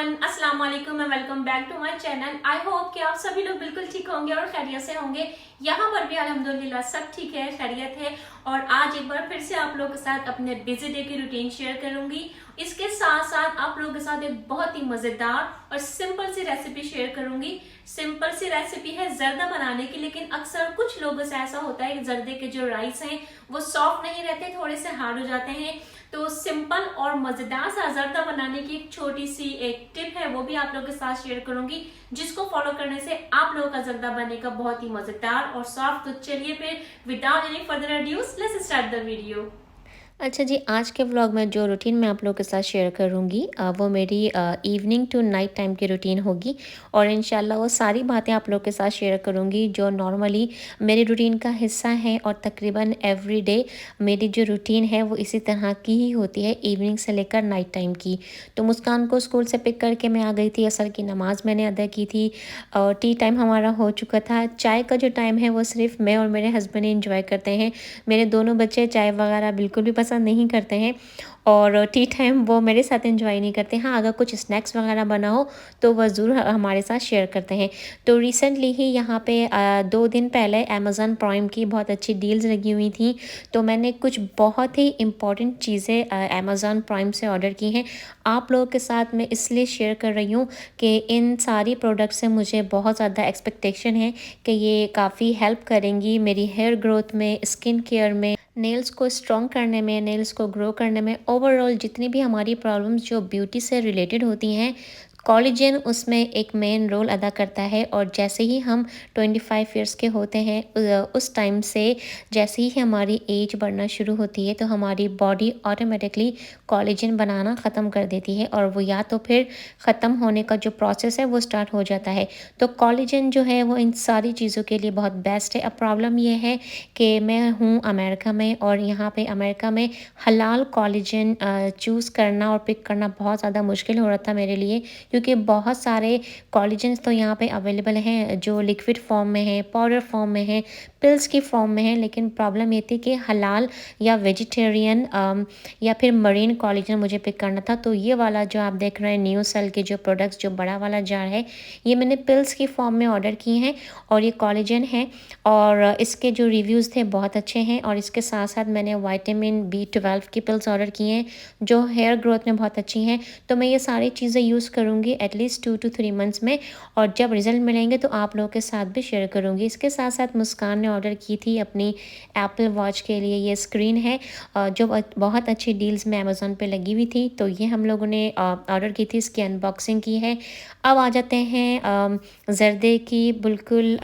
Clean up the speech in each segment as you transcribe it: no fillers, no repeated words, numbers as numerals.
Everyone, अस्सलाम वालेकुम and welcome back to my channel. I hope कि आप सभी लोग बिल्कुल ठीक होंगे और खैरियत से होंगे। यहाँ पर भी अल्हम्दुलिल्लाह सब ठीक है, खैरियत है। और आज एक बार फिर से आप लोगों के साथ अपने बिजी डे की रूटीन शेयर करूंगी। इसके साथ साथ आप लोगों के साथ एक बहुत ही मजेदार और सिंपल सी रेसिपी शेयर करूंगी। सिंपल सी रेसिपी है जर्दा बनाने की, लेकिन अक्सर कुछ लोगों से ऐसा होता है कि जर्दे के जो राइस हैं वो सॉफ्ट नहीं रहते, थोड़े से हार्ड हो जाते हैं। तो सिंपल और मजेदार सा जर्दा बनाने की एक छोटी सी एक टिप है, वो भी आप लोगों के साथ शेयर करूंगी, जिसको फॉलो करने से आप लोगों का जर्दा बनेगा बहुत ही मजेदार और सॉफ्ट। तो चलिए फिर without any further ado let's start the video. अच्छा जी, आज के व्लॉग में जो रूटीन मैं आप लोगों के साथ शेयर करूँगी वो मेरी इवनिंग टू नाइट टाइम की रूटीन होगी। और इंशाल्लाह वो सारी बातें आप लोगों के साथ शेयर करूँगी जो नॉर्मली मेरी रूटीन का हिस्सा है। और तकरीबन एवरी डे मेरी जो रूटीन है वो इसी तरह की ही होती है, इवनिंग से लेकर नाइट टाइम की। तो मुस्कान को स्कूल से पिक करके मैं आ गई थी, असर की नमाज़ मैंने अदा की थी और टी टाइम हमारा हो चुका था। चाय का जो टाइम है वो सिर्फ मैं और मेरे हस्बैंड इंजॉय करते हैं। मेरे दोनों बच्चे चाय वगैरह बिल्कुल भी पसंद नहीं करते हैं और टी टाइम वो मेरे साथ एंजॉय नहीं करते। हाँ, अगर कुछ स्नैक्स वगैरह बना हो तो वह ज़रूर हमारे साथ शेयर करते हैं। तो रिसेंटली ही यहाँ पे 2 दिन पहले अमेज़न प्राइम की बहुत अच्छी डील्स लगी हुई थी, तो मैंने कुछ बहुत ही इम्पॉर्टेंट चीज़ें अमेज़न प्राइम से ऑर्डर की हैं। आप लोगों के साथ मैं इसलिए शेयर कर रही हूँ कि इन सारी प्रोडक्ट से मुझे बहुत ज़्यादा एक्सपेक्टेशन है कि ये काफ़ी हेल्प करेंगी मेरी हेयर ग्रोथ में, स्किन केयर में, नेल्स को स्ट्रॉन्ग करने में, नेल्स को ग्रो करने में। ओवरऑल जितनी भी हमारी प्रॉब्लम्स जो ब्यूटी से रिलेटेड होती हैं, कोलेजन उसमें एक मेन रोल अदा करता है। और जैसे ही हम 25 इयर्स के होते हैं उस टाइम से जैसे ही हमारी एज बढ़ना शुरू होती है तो हमारी बॉडी ऑटोमेटिकली कोलेजन बनाना ख़त्म कर देती है और वो या तो फिर ख़त्म होने का जो प्रोसेस है वो स्टार्ट हो जाता है। तो कोलेजन जो है वो इन सारी चीज़ों के लिए बहुत बेस्ट है। अब प्रॉब्लम ये है कि मैं हूँ अमेरिका में और यहाँ पे अमेरिका में हलाल कोलेजन चूज़ करना और पिक करना बहुत ज़्यादा मुश्किल हो रहा था मेरे लिए, क्योंकि बहुत सारे कोलेजन्स तो यहाँ पे अवेलेबल हैं जो लिक्विड फॉर्म में है, पाउडर फॉर्म में है, पिल्स की फॉर्म में है। लेकिन प्रॉब्लम ये थी कि हलाल या वेजिटेरियन या फिर मरीन कोलेजन मुझे पिक करना था। तो ये वाला जो आप देख रहे हैं न्यू सेल के जो प्रोडक्ट्स, जो बड़ा वाला जार है, ये मैंने पिल्स की फॉर्म में ऑर्डर किए हैं और ये कोलेजन है और इसके जो रिव्यूज़ थे बहुत अच्छे हैं। और इसके साथ साथ मैंने विटामिन B12 की पिल्स ऑर्डर किए हैं जो हेयर ग्रोथ में बहुत अच्छी हैं। तो मैं ये सारी चीज़ें यूज़ करूँगी एटलीस्ट 2 to 3 मंथ्स में, और जब रिज़ल्ट मिलेंगे तो आप लोगों के साथ भी शेयर करूँगी। इसके साथ साथ मुस्कान ने ऑर्डर की थी अपनी एप्पल वॉच के लिए ये स्क्रीन है जो बहुत अच्छी डील्स में अमेज़न पे लगी हुई थी। तो ये हम लोगों ने ऑर्डर की थी, इसकी अनबॉक्सिंग की है। अब आ जाते हैं ज़र्दे की बिल्कुल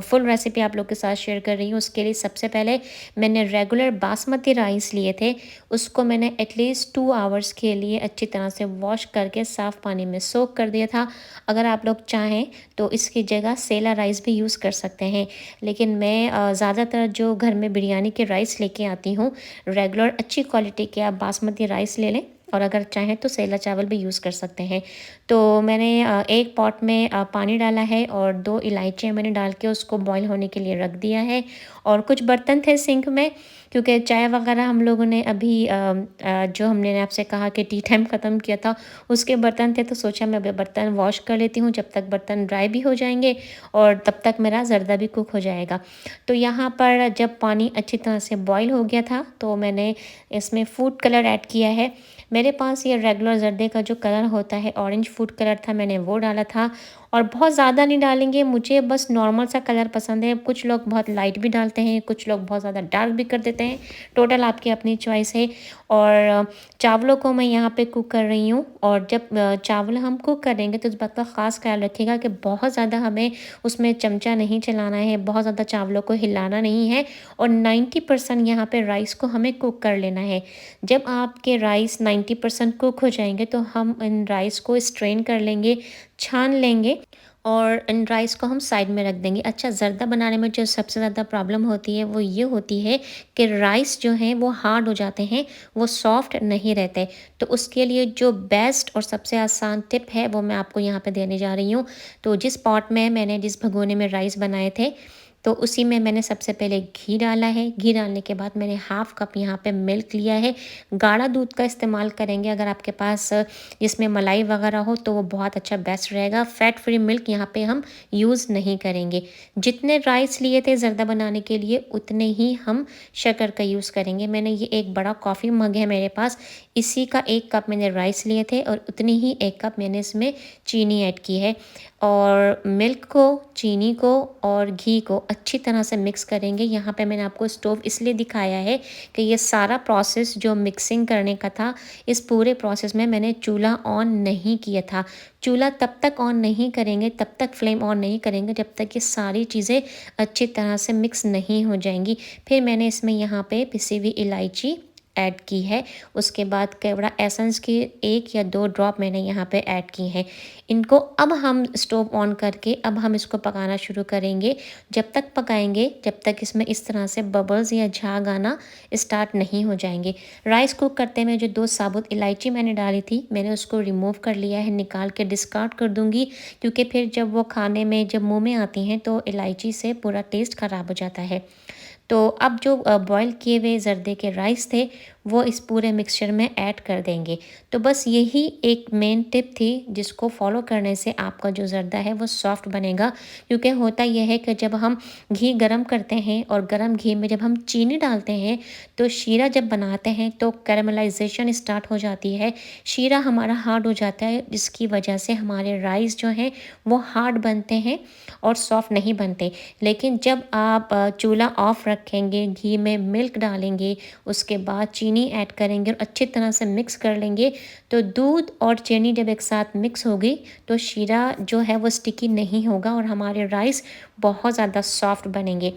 फुल रेसिपी आप लोग के साथ शेयर कर रही हूँ। उसके लिए सबसे पहले मैंने रेगुलर बासमती राइस लिए थे, उसको मैंने एटलीस्ट 2 आवर्स के लिए अच्छी तरह से वॉश करके साफ़ पानी में सोक कर दिया था। अगर आप लोग चाहें तो इसकी जगह सेला राइस भी यूज़ कर सकते हैं, लेकिन मैं ज़्यादातर जो घर में बिरयानी के राइस लेके आती हूँ, रेगुलर अच्छी क्वालिटी के आप बासमती राइस ले लें और अगर चाहें तो सेला चावल भी यूज़ कर सकते हैं। तो मैंने एक पॉट में पानी डाला है और 2 इलायचियाँ मैंने डाल के उसको बॉईल होने के लिए रख दिया है। और कुछ बर्तन थे सिंक में, क्योंकि चाय वगैरह हम लोगों ने अभी जो हमने आपसे कहा कि टी टाइम ख़त्म किया था उसके बर्तन थे, तो सोचा मैं बर्तन वॉश कर लेती हूँ, जब तक बर्तन ड्राई भी हो जाएंगे और तब तक मेरा ज़र्दा भी कुक हो जाएगा। तो यहाँ पर जब पानी अच्छी तरह से बॉईल हो गया था तो मैंने इसमें फूड कलर ऐड किया है। मेरे पास ये रेगुलर ज़र्दे का जो कलर होता है ऑरेंज फूड कलर था, मैंने वो डाला था। और बहुत ज़्यादा नहीं डालेंगे, मुझे बस नॉर्मल सा कलर पसंद है। कुछ लोग बहुत लाइट भी डालते हैं, कुछ लोग बहुत ज़्यादा डार्क भी कर देते हैं, टोटल आपकी अपनी चॉइस है। और चावलों को मैं यहाँ पे कुक कर रही हूँ। और जब चावल हम कुक करेंगे तो इस बात का ख़ास ख्याल रखिएगा कि बहुत ज़्यादा हमें उसमें चमचा नहीं चलाना है, बहुत ज़्यादा चावलों को हिलाना नहीं है। और 90% यहाँ पे राइस को हमें कुक कर लेना है। जब आपके राइस 90% कुक हो जाएंगे तो हम इन राइस को स्ट्रेन कर लेंगे, छान लेंगे और इन राइस को हम साइड में रख देंगे। अच्छा, ज़र्दा बनाने में जो सबसे ज़्यादा प्रॉब्लम होती है वो ये होती है कि राइस जो हैं वो हार्ड हो जाते हैं, वो सॉफ्ट नहीं रहते। तो उसके लिए जो बेस्ट और सबसे आसान टिप है वो मैं आपको यहाँ पे देने जा रही हूँ। तो जिस पॉट में मैंने जिस भगोने में राइस बनाए थे तो उसी में मैंने सबसे पहले घी डाला है। घी डालने के बाद मैंने हाफ़ कप यहाँ पे मिल्क लिया है। गाढ़ा दूध का इस्तेमाल करेंगे अगर आपके पास जिसमें मलाई वगैरह हो तो वो बहुत अच्छा बेस्ट रहेगा। फ़ैट फ्री मिल्क यहाँ पे हम यूज़ नहीं करेंगे। जितने राइस लिए थे ज़र्दा बनाने के लिए उतने ही हम शक्कर का यूज़ करेंगे। मैंने ये एक बड़ा कॉफ़ी मग है मेरे पास, इसी का 1 कप मैंने राइस लिए थे और उतनी ही 1 कप मैंने इसमें चीनी ऐड की है। और मिल्क को, चीनी को और घी को अच्छी तरह से मिक्स करेंगे। यहाँ पे मैंने आपको स्टोव इसलिए दिखाया है कि ये सारा प्रोसेस जो मिक्सिंग करने का था, इस पूरे प्रोसेस में मैंने चूल्हा ऑन नहीं किया था। चूल्हा तब तक ऑन नहीं करेंगे, तब तक फ्लेम ऑन नहीं करेंगे जब तक ये सारी चीज़ें अच्छी तरह से मिक्स नहीं हो जाएंगी। फिर मैंने इसमें यहाँ पे पिसी हुई इलायची ऐड की है। उसके बाद केवड़ा एसेंस की 1 या 2 ड्रॉप मैंने यहाँ पे ऐड की हैं। इनको अब हम स्टोव ऑन करके अब हम इसको पकाना शुरू करेंगे। जब तक पकाएंगे जब तक इसमें इस तरह से बबल्स या झाग आना स्टार्ट नहीं हो जाएंगे। राइस कुक करते में जो 2 साबुत इलायची मैंने डाली थी, मैंने उसको रिमूव कर लिया है, निकाल के डिस्कार्ड कर दूँगी, क्योंकि फिर जब वो खाने में जब मुँह में आती हैं तो इलायची से पूरा टेस्ट ख़राब हो जाता है। तो अब जो बॉयल किए हुए ज़र्दे के राइस थे वो इस पूरे मिक्सचर में ऐड कर देंगे। तो बस यही एक मेन टिप थी जिसको फॉलो करने से आपका जो ज़र्दा है वो सॉफ्ट बनेगा। क्योंकि होता यह है कि जब हम घी गरम करते हैं और गरम घी में जब हम चीनी डालते हैं तो शीरा जब बनाते हैं तो कैरमलाइजेशन स्टार्ट हो जाती है। शीरा हमारा हार्ड हो जाता है, जिसकी वजह से हमारे राइस जो हैं वो हार्ड बनते हैं और सॉफ्ट नहीं बनते। लेकिन जब आप चूल्हा ऑफ रखेंगे, घी में मिल्क डालेंगे, उसके बाद चीनी ऐड करेंगे और अच्छी तरह से मिक्स कर लेंगे, तो दूध और चीनी जब एक साथ मिक्स होगी तो शीरा जो है वो स्टिकी नहीं होगा और हमारे राइस बहुत ज़्यादा सॉफ्ट बनेंगे।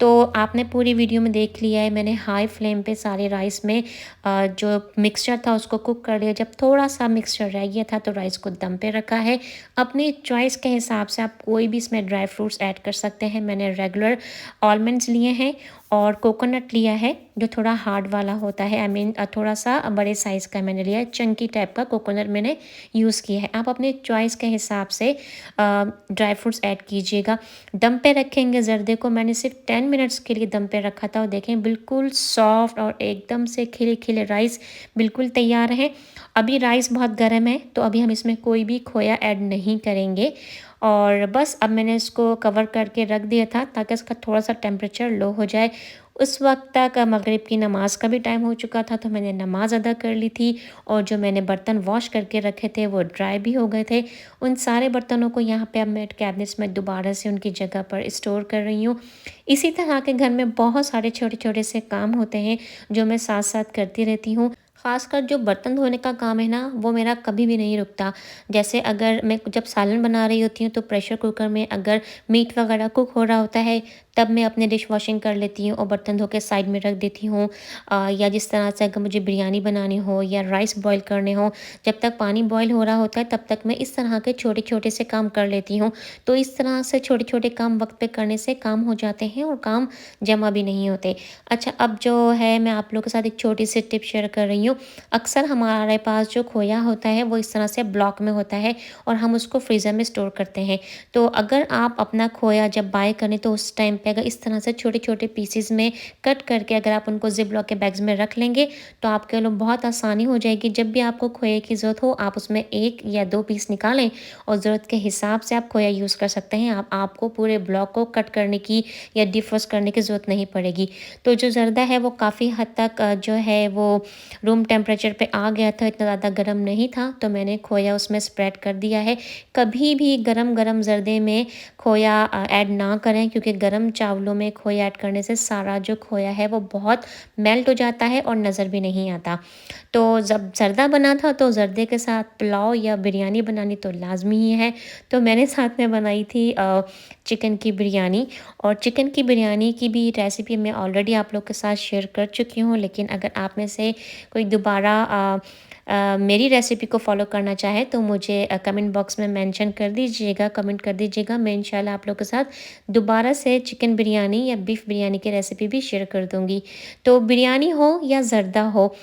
तो आपने पूरी वीडियो में देख लिया है, मैंने हाई फ्लेम पे सारे राइस में जो मिक्सचर था उसको कुक कर लिया। जब थोड़ा सा मिक्सचर रह गया था तो राइस को दम पे रखा है। अपनी चॉइस के हिसाब से आप कोई भी इसमें ड्राई फ्रूट्स ऐड कर सकते हैं। मैंने रेगुलर आलमंड्स लिए हैं और कोकोनट लिया है जो थोड़ा हार्ड वाला होता है, आई मीन थोड़ा सा बड़े साइज़ का मैंने लिया है, चंकी टाइप का कोकोनट मैंने यूज़ किया है। आप अपने चॉइस के हिसाब से ड्राई फ्रूट्स ऐड कीजिएगा। दम पे रखेंगे ज़र्दे को, मैंने सिर्फ 10 मिनट्स के लिए दम पे रखा था और देखें बिल्कुल सॉफ्ट और एकदम से खिले खिले राइस बिल्कुल तैयार हैं। अभी राइस बहुत गर्म है तो अभी हम इसमें कोई भी खोया ऐड नहीं करेंगे। और बस अब मैंने इसको कवर करके रख दिया था ताकि इसका थोड़ा सा टेम्परेचर लो हो जाए। उस वक्त तक मगरिब की नमाज़ का भी टाइम हो चुका था तो मैंने नमाज़ अदा कर ली थी और जो मैंने बर्तन वॉश करके रखे थे वो ड्राई भी हो गए थे। उन सारे बर्तनों को यहाँ पे अब मैं कैबिनेट्स में दोबारा से उनकी जगह पर स्टोर कर रही हूँ। इसी तरह के घर में बहुत सारे छोटे छोटे से काम होते हैं जो मैं साथ साथ करती रहती हूँ। ख़ासकर जो बर्तन धोने का काम है ना वो मेरा कभी भी नहीं रुकता। जैसे अगर मैं जब सालन बना रही होती हूँ तो प्रेशर कुकर में अगर मीट वगैरह कुक हो रहा होता है तब मैं अपने डिश वॉशिंग कर लेती हूँ और बर्तन धो के साइड में रख देती हूँ। या जिस तरह से अगर मुझे बिरयानी बनानी हो या राइस बॉईल करने हो, जब तक पानी बॉईल हो रहा होता है तब तक मैं इस तरह के छोटे छोटे से काम कर लेती हूँ। तो इस तरह से छोटे छोटे काम वक्त पे करने से काम हो जाते हैं और काम जमा भी नहीं होते। अच्छा, अब जो है मैं आप लोगों के साथ एक छोटी सी टिप शेयर कर रही हूँ। अक्सर हमारे पास जो खोया होता है वो इस तरह से ब्लॉक में होता है और हम उसको फ्रीज़र में स्टोर करते हैं। तो अगर आप अपना खोया जब बाय करें तो उस टाइम पे अगर इस तरह से छोटे छोटे पीसेस में कट करके अगर आप उनको जिप लॉक के बैग्स में रख लेंगे तो आपके लिए बहुत आसानी हो जाएगी। जब भी आपको खोए की ज़रूरत हो आप उसमें 1 या 2 पीस निकालें और ज़रूरत के हिसाब से आप खोया यूज़ कर सकते हैं। आपको पूरे ब्लॉक को कट करने की या डिफ्रोस्ट करने की ज़रूरत नहीं पड़ेगी। तो जो ज़र्दा है वो काफ़ी हद तक जो है वो रूम टेम्परेचर पे आ गया था, इतना ज़्यादा गर्म नहीं था तो मैंने खोया उसमें स्प्रेड कर दिया है। कभी भी गरम गरम ज़र्दे में खोया ऐड ना करें क्योंकि गरम चावलों में खोया ऐड करने से सारा जो खोया है वो बहुत मेल्ट हो जाता है और नज़र भी नहीं आता। तो जब ज़र्दा बना था तो ज़र्दे के साथ पुलाव या बिरयानी बनानी तो लाजमी ही है। तो मैंने साथ में बनाई थी चिकन की बिरयानी और चिकन की बिरयानी की भी रेसिपी मैं ऑलरेडी आप लोग के साथ शेयर कर चुकी हूँ। लेकिन अगर आप में से कोई दोबारा मेरी रेसिपी को फॉलो करना चाहे तो मुझे कमेंट बॉक्स में मेंशन कर दीजिएगा, कमेंट कर दीजिएगा। मैं इंशाल्लाह आप लोगों के साथ दोबारा से चिकन बिरयानी या बीफ बिरयानी की रेसिपी भी शेयर कर दूँगी। तो बिरयानी हो या ज़र्दा हो,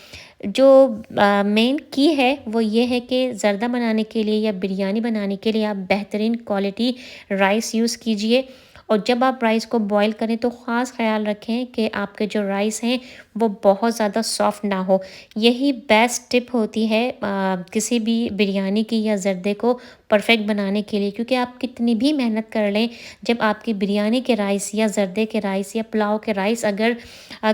जो मेन की है वो ये है कि ज़र्दा बनाने के लिए या बिरयानी बनाने के लिए आप बेहतरीन क्वालिटी राइस यूज़ कीजिए और जब आप राइस को बॉईल करें तो ख़ास ख्याल रखें कि आपके जो राइस हैं वो बहुत ज़्यादा सॉफ्ट ना हो। यही बेस्ट टिप होती है किसी भी बिरयानी की या ज़र्दे को परफेक्ट बनाने के लिए, क्योंकि आप कितनी भी मेहनत कर लें, जब आपकी बिरयानी के राइस या ज़र्दे के राइस या पुलाव के राइस अगर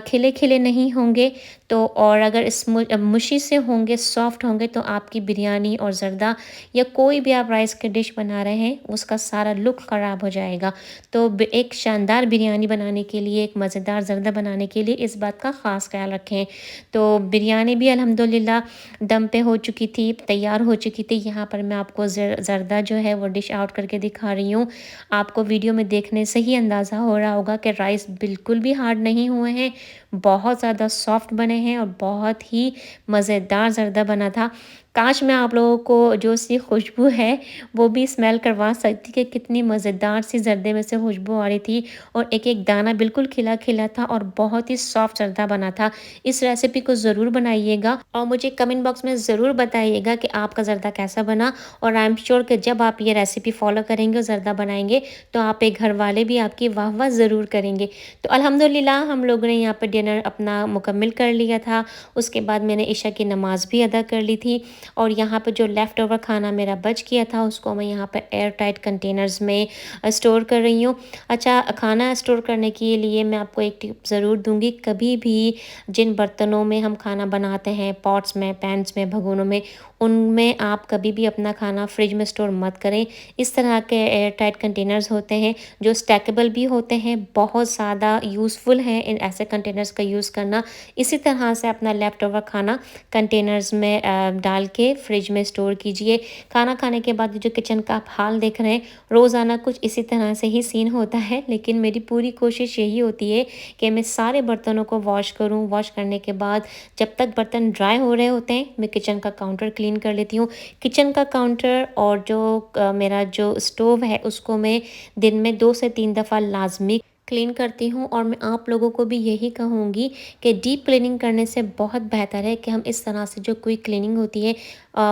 खिले खिले नहीं होंगे तो, और अगर इस मुशी से होंगे, सॉफ्ट होंगे, तो आपकी बिरयानी और ज़र्दा या कोई भी आप राइस की डिश बना रहे हैं उसका सारा लुक ख़राब हो जाएगा। तो एक शानदार बिरयानी बनाने के लिए, एक मज़ेदार ज़र्दा बनाने के लिए इस बात का ख़ास ख्याल रखें। तो बिरयानी भी अल्हम्दुलिल्लाह दम पे हो चुकी थी, तैयार हो चुकी थी। यहाँ पर मैं आपको ज़र्दा जो है वो डिश आउट करके दिखा रही हूँ। आपको वीडियो में देखने से ही अंदाज़ा हो रहा होगा कि राइस बिल्कुल भी हार्ड नहीं हुए हैं, बहुत ज़्यादा सॉफ्ट बने हैं और बहुत ही मज़ेदार ज़र्दा बना था। काश मैं आप लोगों को जो सी खुशबू है वो भी स्मेल करवा सकती कि कितनी मज़ेदार सी ज़र्दे में से खुशबू आ रही थी, और एक-एक दाना बिल्कुल खिला-खिला था और बहुत ही सॉफ्ट ज़र्दा बना था। इस रेसिपी को ज़रूर बनाइएगा और मुझे कमेंट बॉक्स में ज़रूर बताइएगा कि आपका ज़र्दा कैसा बना, और आई एम श्योर कि जब आप ये रेसिपी फ़ॉलो करेंगे और ज़र्दा बनाएँगे तो आपके घर वाले भी आपकी वाह-वाह ज़रूर करेंगे। तो अल्हम्दुलिल्लाह हम लोगों ने यहाँ पर डिनर अपना मुकम्मिल कर लिया था। उसके बाद मैंने इशा की नमाज़ भी अदा कर ली थी, और यहाँ पे जो लेफ़्ट ओवर खाना मेरा बच गया था उसको मैं यहाँ पे एयर टाइट कंटेनर्स में स्टोर कर रही हूँ। अच्छा, खाना स्टोर करने के लिए मैं आपको एक टिप ज़रूर दूँगी, कभी भी जिन बर्तनों में हम खाना बनाते हैं, पॉट्स में, पैन्स में, भगोनों में, उनमें आप कभी भी अपना खाना फ्रिज में स्टोर मत करें। इस तरह के एयर टाइट कंटेनर्स होते हैं जो स्टैकेबल भी होते हैं, बहुत ज़्यादा यूज़फुल है इन ऐसे कंटेनर्स का यूज़ करना। इसी तरह से अपना लेफ़्ट ओवर खाना कंटेनर्स में डाल के फ्रिज में स्टोर कीजिए। खाना खाने के बाद जो किचन का आप हाल देख रहे हैं, रोज़ाना कुछ इसी तरह से ही सीन होता है, लेकिन मेरी पूरी कोशिश यही होती है कि मैं सारे बर्तनों को वॉश करूँ। वॉश करने के बाद जब तक बर्तन ड्राई हो रहे होते हैं मैं किचन का काउंटर क्लीन कर लेती हूँ। किचन का काउंटर और जो मेरा जो स्टोव है उसको मैं दिन में 2 से 3 दफ़ा लाज़मी क्लीन करती हूँ, और मैं आप लोगों को भी यही कहूँगी कि डीप क्लीनिंग करने से बहुत बेहतर है कि हम इस तरह से जो क्विक क्लीनिंग होती है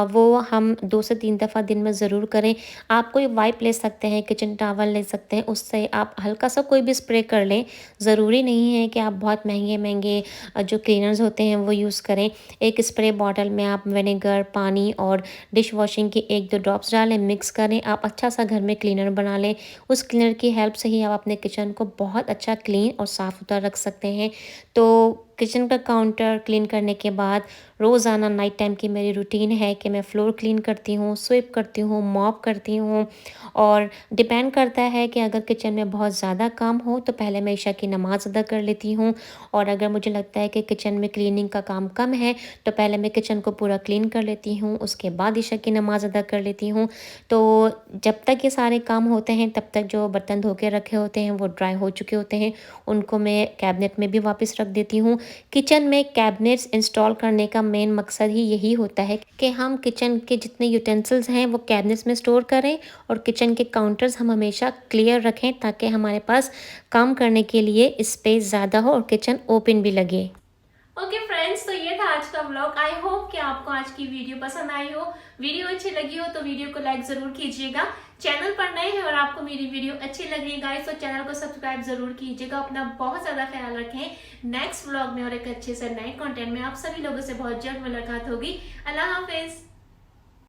वो हम 2 से 3 दफ़ा दिन में ज़रूर करें। आप कोई वाइप ले सकते हैं, किचन टॉवल ले सकते हैं, उससे आप हल्का सा कोई भी स्प्रे कर लें। ज़रूरी नहीं है कि आप बहुत महंगे जो क्लीनर्स होते हैं वो यूज़ करें। एक स्प्रे बॉटल में आप विनेगर, पानी और डिश वॉशिंग की 1-2 ड्रॉप्स डालें, मिक्स करें, आप अच्छा सा घर में क्लीनर बना लें। उस क्लीनर की हेल्प से ही आप अपने किचन को बहुत अच्छा क्लीन और साफ़ सुथरा रख सकते हैं। तो किचन का काउंटर क्लीन करने के बाद रोज़ाना नाइट टाइम की मेरी रूटीन है कि मैं फ्लोर क्लीन करती हूँ, स्वीप करती हूँ, मॉप करती हूँ, और डिपेंड करता है कि अगर किचन में बहुत ज़्यादा काम हो तो पहले मैं इशा की नमाज़ अदा कर लेती हूँ, और अगर मुझे लगता है कि किचन में क्लीनिंग का काम कम है तो पहले मैं किचन को पूरा क्लीन कर लेती हूँ, उसके बाद इशा की नमाज़ अदा कर लेती हूँ। तो जब तक ये सारे काम होते हैं तब तक जो बर्तन धो के रखे होते हैं वो ड्राई हो चुके होते हैं, उनको मैं कैबिनेट में भी वापस रख देती हूँ। किचन में कैबिनेट्स इंस्टॉल करने का मेन मकसद ही यही होता है कि हम किचन के जितने यूटेंसिल्स हैं वो कैबिनेट्स में स्टोर करें, और किचन के काउंटर्स हम हमेशा क्लियर रखें ताकि हमारे पास काम करने के लिए स्पेस ज़्यादा हो और किचन ओपन भी लगे। ओके फ्रेंड्स, तो ये था आज का व्लॉग। आई होप कि आपको आज की वीडियो पसंद आई हो। वीडियो अच्छी लगी हो तो वीडियो को लाइक जरूर कीजिएगा। चैनल पर नए हैं और आपको मेरी वीडियो अच्छी लग रही है गाइस, तो चैनल को सब्सक्राइब जरूर कीजिएगा। अपना बहुत ज्यादा ख्याल रखें। नेक्स्ट व्लॉग में और एक अच्छे से नए कंटेंट में आप सभी लोगों से बहुत जल्द मुलाकात होगी। अल्लाह हाफिज।